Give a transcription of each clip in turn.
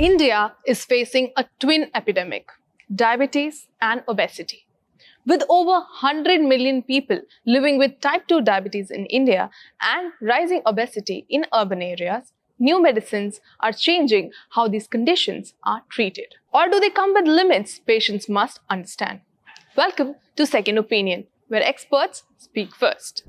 India is facing a twin epidemic, diabetes and obesity. With over 100 million people living with type 2 diabetes in India and rising obesity in urban areas, new medicines are changing how these conditions are treated. Or do they come with limits patients must understand? Welcome to Second Opinion, where experts speak first.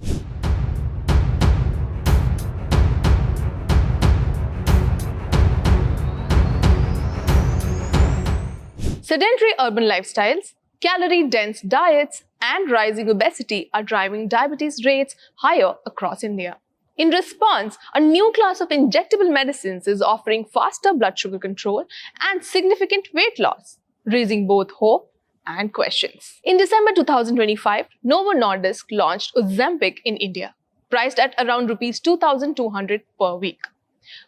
Sedentary urban lifestyles, calorie-dense diets, and rising obesity are driving diabetes rates higher across India. In response, a new class of injectable medicines is offering faster blood sugar control and significant weight loss, raising both hope and questions. In December 2025, Novo Nordisk launched Ozempic in India, priced at around Rs 2,200 per week.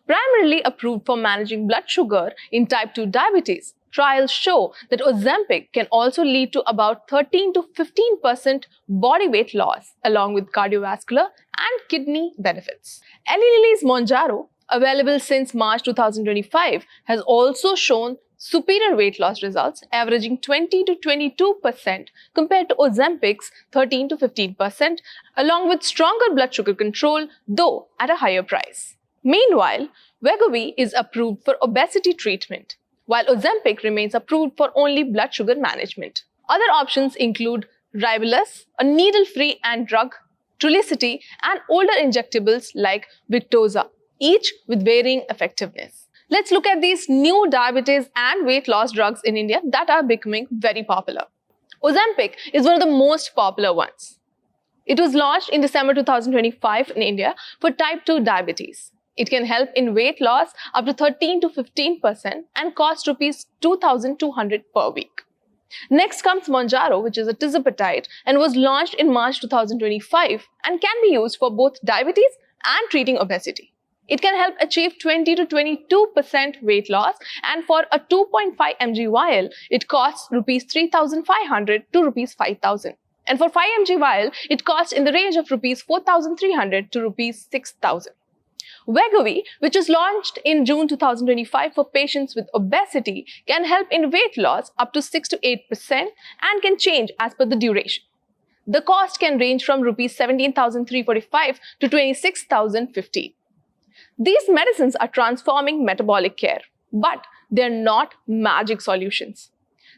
Primarily approved for managing blood sugar in type 2 diabetes, trials show that Ozempic can also lead to about 13 to 15% body weight loss, along with cardiovascular and kidney benefits. Eli Lilly's Mounjaro, available since March 2025, has also shown superior weight loss results, averaging 20 to 22% compared to Ozempic's 13 to 15%, along with stronger blood sugar control, though at a higher price. Meanwhile, Wegovy is approved for obesity treatment, while Ozempic remains approved for only blood sugar management. Other options include Ribulus, a needle-free and drug, Trulicity, and older injectables like Victoza, each with varying effectiveness. Let's look at these new diabetes and weight loss drugs in India that are becoming very popular. Ozempic is one of the most popular ones. It was launched in December 2025 in India for type 2 diabetes. It can help in weight loss up to 13 to 15% and cost Rs 2,200 per week. Next comes Mounjaro, which is a tirzepatide and was launched in March 2025 and can be used for both diabetes and treating obesity. It can help achieve 20 to 22% weight loss, and for a 2.5 mg vial, it costs Rs 3,500 to Rs 5,000. And for 5 mg vial, it costs in the range of Rs 4,300 to Rs 6,000. Wegovy, which was launched in June 2025 for patients with obesity, can help in weight loss up to 6 to 8% and can change as per the duration. The cost can range from Rs 17,345 to 26,050. These medicines are transforming metabolic care, but they're not magic solutions.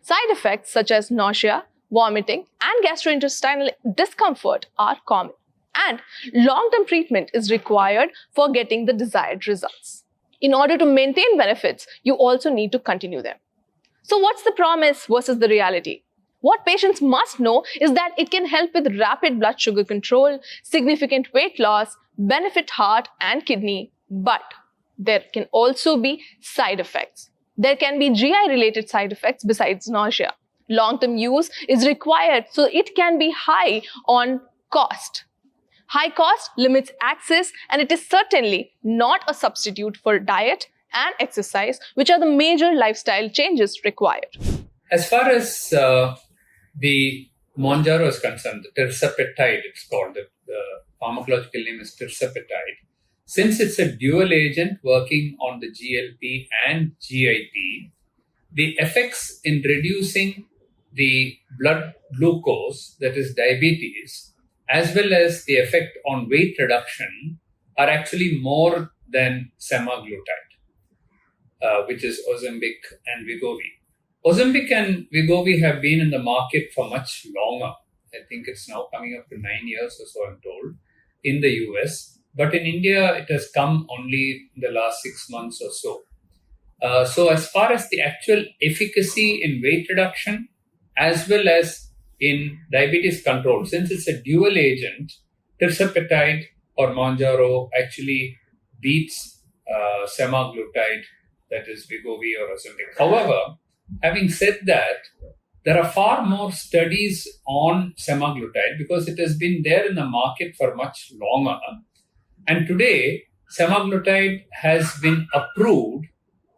Side effects such as nausea, vomiting, and gastrointestinal discomfort are common, and long-term treatment is required for getting the desired results. In order to maintain benefits, you also need to continue them. So what's the promise versus the reality? What patients must know is that it can help with rapid blood sugar control, significant weight loss, benefit heart and kidney, but there can also be side effects. There can be GI-related side effects besides nausea. Long-term use is required, so it can be high on cost. High cost limits access, and it is certainly not a substitute for diet and exercise, which are the major lifestyle changes required. As far as the Mounjaro is concerned, the tirzepatide, it's called, the pharmacological name is tirzepatide. Since it's a dual agent working on the GLP and GIP, the effects in reducing the blood glucose, that is diabetes, as well as the effect on weight reduction are actually more than semaglutide, which is Ozempic and Wegovy. Ozempic and Wegovy have been in the market for much longer. I think it's now coming up to 9 years or so, I'm told, in the US. But in India, it has come only in the last 6 months or so. So as far as the actual efficacy in weight reduction, as well as in diabetes control, since it's a dual agent, tirzepatide or Mounjaro actually beats semaglutide, that is Wegovy or Ozempic. However, having said that, there are far more studies on semaglutide because it has been there in the market for much longer. And today, semaglutide has been approved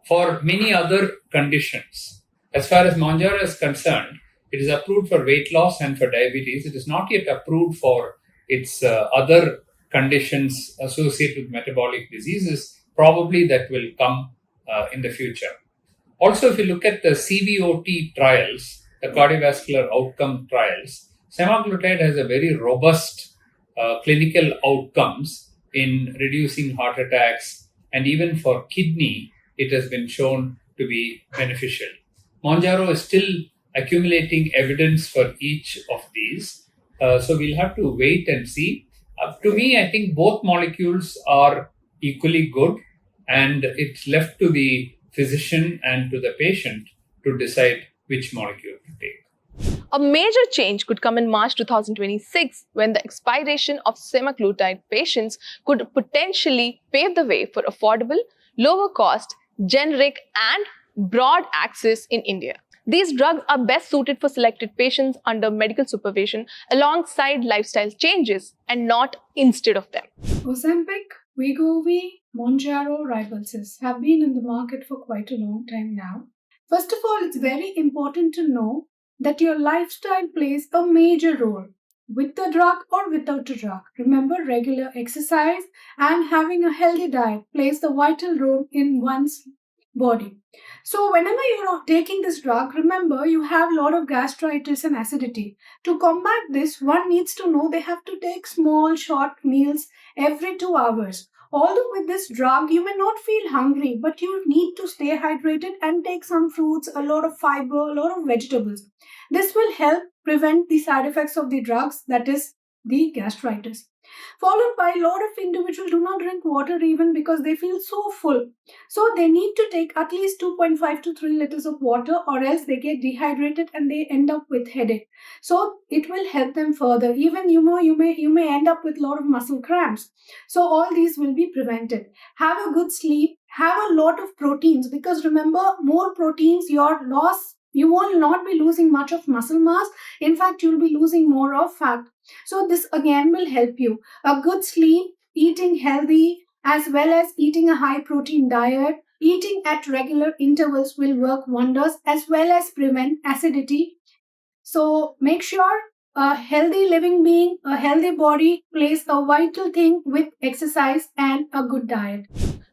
for many other conditions. As far as Mounjaro is concerned, it is approved for weight loss and for diabetes. It is not yet approved for its other conditions associated with metabolic diseases. Probably that will come in the future. Also, if you look at the CVOT trials, the cardiovascular outcome trials, semaglutide has a very robust clinical outcomes in reducing heart attacks, and even for kidney, it has been shown to be beneficial. Mounjaro is still accumulating evidence for each of these, so we'll have to wait and see. To me, I think both molecules are equally good, and it's left to the physician and to the patient to decide which molecule to take. A major change could come in March 2026 when the expiration of semaglutide patients could potentially pave the way for affordable, lower cost, generic, and broad access in India. These drugs are best suited for selected patients under medical supervision alongside lifestyle changes and not instead of them. Ozempic, Wegovy, Mounjaro, Rybelsus have been in the market for quite a long time now. First of all, it's very important to know that your lifestyle plays a major role with the drug or without the drug. Remember, regular exercise and having a healthy diet plays the vital role in one's body. So whenever you're taking this drug, remember you have a lot of gastritis and acidity. To combat this, one needs to know they have to take small short meals every 2 hours. Although with this drug, you may not feel hungry, but you need to stay hydrated and take some fruits, a lot of fiber, a lot of vegetables. This will help prevent the side effects of the drugs, that is the gastritis. Followed by a lot of individuals do not drink water even because they feel so full. So they need to take at least 2.5 to 3 liters of water, or else they get dehydrated and they end up with headache. So it will help them further. Even you may end up with a lot of muscle cramps. So all these will be prevented. Have a good sleep. Have a lot of proteins, because remember, more proteins, you will not be losing much of muscle mass. In fact, you'll be losing more of fat. So this again will help you. A good sleep, eating healthy, as well as eating a high protein diet, eating at regular intervals will work wonders, as well as prevent acidity. So make sure a healthy living being, a healthy body plays a vital thing with exercise and a good diet.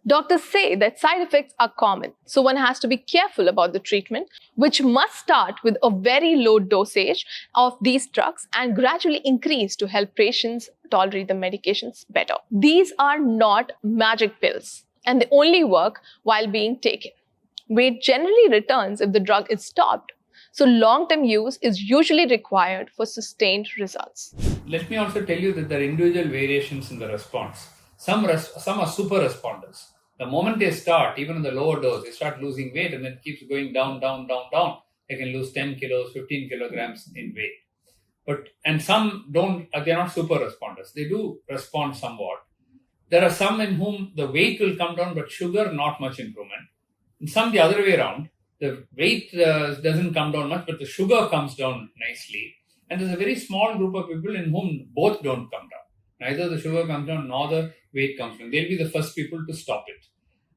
Doctors say that side effects are common, so one has to be careful about the treatment, which must start with a very low dosage of these drugs and gradually increase to help patients tolerate the medications better. These are not magic pills, and they only work while being taken. Weight generally returns if the drug is stopped, so long-term use is usually required for sustained results. Let me also tell you that there are individual variations in the response. Some are super responders. The moment they start, even in the lower dose, they start losing weight and then it keeps going down. They can lose 10 kilos, 15 kilograms in weight. And some don't, they're not super responders. They do respond somewhat. There are some in whom the weight will come down, but sugar, not much improvement. And some the other way around, the weight doesn't come down much, but the sugar comes down nicely. And there's a very small group of people in whom both don't come down. Neither the sugar comes down nor the weight comes down. They'll be the first people to stop it.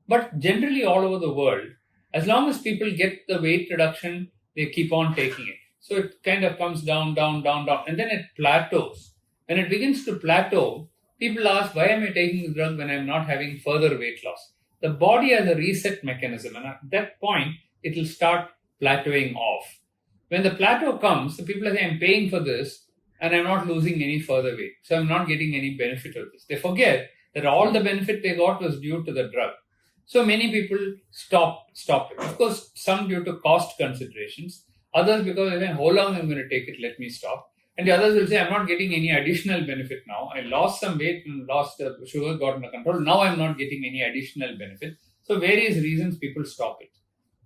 But generally all over the world, as long as people get the weight reduction, they keep on taking it. So it kind of comes down, and then it plateaus. When it begins to plateau, people ask, why am I taking the drug when I'm not having further weight loss? The body has a reset mechanism, and at that point, it will start plateauing off. When the plateau comes, the people are saying, I'm paying for this, and I'm not losing any further weight. So I'm not getting any benefit of this. They forget that all the benefit they got was due to the drug. So many people stop it. Of course, some due to cost considerations, others because they're saying, how long I'm going to take it, let me stop. And the others will say, I'm not getting any additional benefit now. I lost some weight and lost the sugar, got under control. Now I'm not getting any additional benefit. So various reasons people stop it.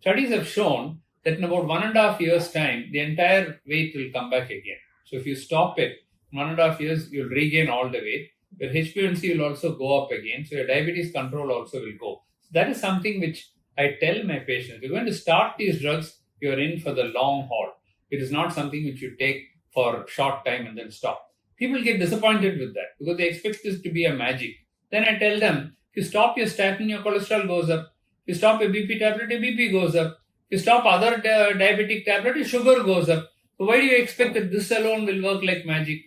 Studies have shown that in about 1.5 years' time, the entire weight will come back again. So if you stop it, 1.5 years, you'll regain all the weight. Your HbA1c will also go up again. So your diabetes control also will go. So that is something which I tell my patients. You're going to start these drugs, you're in for the long haul. It is not something which you take for a short time and then stop. People get disappointed with that because they expect this to be a magic. Then I tell them, if you stop your statin, your cholesterol goes up. If you stop your BP tablet, your BP goes up. If you stop other diabetic tablet, your sugar goes up. So why do you expect that this alone will work like magic?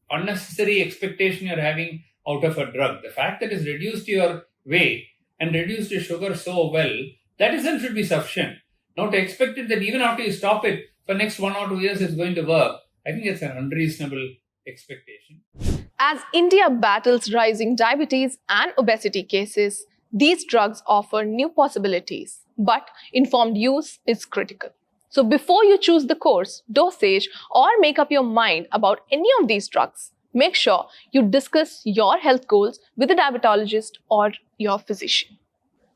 Unnecessary expectation you're having out of a drug. The fact that it's reduced your weight and reduced your sugar so well, that itself should be sufficient. Now, to expect it that even after you stop it for next 1 or 2 years, it's going to work, I think it's an unreasonable expectation. As India battles rising diabetes and obesity cases, these drugs offer new possibilities, but informed use is critical. So before you choose the course, dosage, or make up your mind about any of these drugs, make sure you discuss your health goals with a diabetologist or your physician.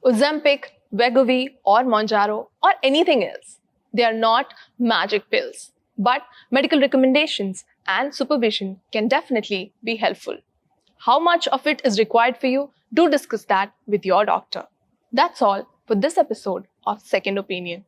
Ozempic, Wegovy, or Mounjaro, or anything else, they are not magic pills, but medical recommendations and supervision can definitely be helpful. How much of it is required for you? Do discuss that with your doctor. That's all for this episode of Second Opinion.